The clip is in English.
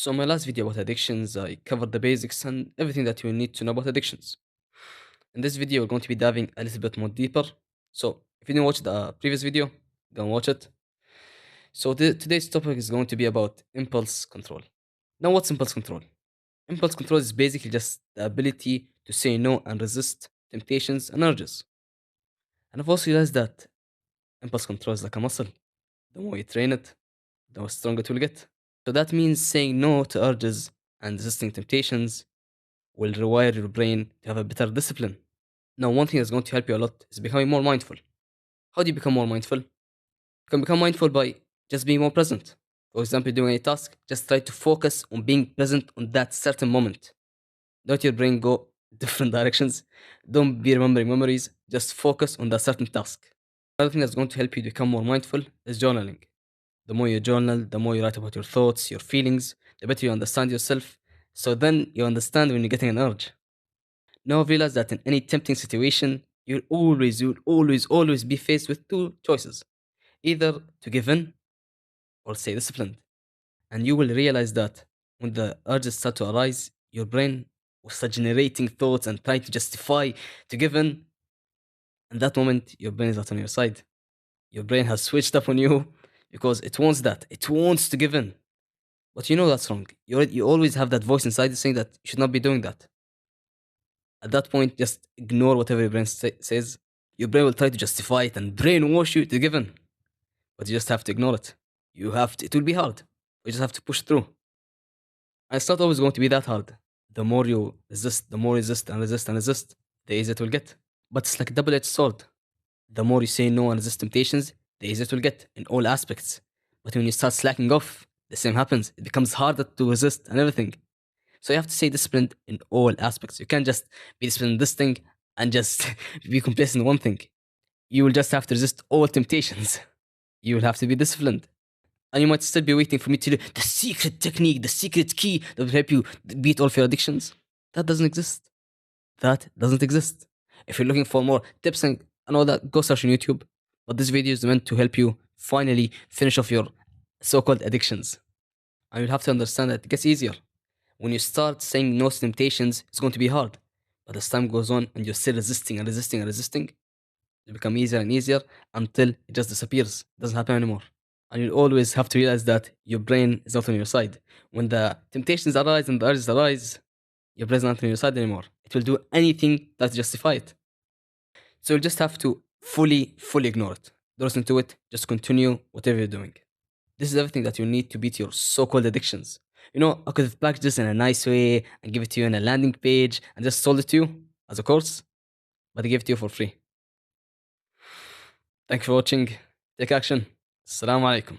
So, in my last video about addictions, I covered the basics and everything that you need to know about addictions. In this video, we're going to be diving a little bit more deeper. So, if you didn't watch the previous video, go and watch it. So, today's topic is going to be about impulse control. Now, what's impulse control? Impulse control is basically just the ability to say no and resist temptations and urges. And I've also realized that impulse control is like a muscle. The more you train it, the stronger it will get. So, that means saying no to urges and resisting temptations will rewire your brain to have a better discipline. Now, one thing that's going to help you a lot is becoming more mindful. How do you become more mindful? You can become mindful by just being more present. For example, doing a task, just try to focus on being present on that certain moment. Don't let your brain go different directions. Don't be remembering memories. Just focus on that certain task. Another thing that's going to help you become more mindful is journaling. The more you journal, the more you write about your thoughts, your feelings, the better you understand yourself. So then you understand when you're getting an urge. Now realize that in any tempting situation, you'll always be faced with two choices. Either to give in or stay disciplined. And you will realize that when the urges start to arise, your brain will start generating thoughts and trying to justify to give in. And that moment, your brain is not on your side. Your brain has switched up on you because it wants that. It wants to give in. But you know that's wrong. You always have that voice inside you saying that you should not be doing that. At that point, just ignore whatever your brain says. Your brain will try to justify it and brainwash you to give in. But you just have to ignore it. It will be hard. You just have to push through. And it's not always going to be that hard. The more you resist, the more resist and resist and resist, the easier it will get. But it's like a double edged sword. The more you say no and resist temptations, the easier it will get in all aspects. But when you start slacking off, the same happens. It becomes harder to resist and everything. So you have to stay disciplined in all aspects. You can't just be disciplined in this thing and just be complacent in one thing. You will just have to resist all temptations. You will have to be disciplined. And you might still be waiting for me to do the secret technique, the secret key that will help you beat all of your addictions. That doesn't exist. That doesn't exist. If you're looking for more tips and all that, go search on YouTube. But this video is meant to help you finally finish off your so-called addictions. And you'll have to understand that it gets easier. When you start saying no to temptations, it's going to be hard. But as time goes on and you're still resisting and resisting and resisting, it become easier and easier until it just disappears. It doesn't happen anymore. And you'll always have to realize that your brain is not on your side. When the temptations arise and the urges arise, your brain is not on your side anymore. It will do anything that justify it. So you'll just have to fully ignore it. Don't listen to it. Just continue whatever you're doing. This is everything that you need to beat your so-called addictions. You know, I could have packaged this in a nice way and give it to you in a landing page and just sold it to you as a course, but I gave it to you for free. Thank you for watching. Take action. Assalamu alaikum.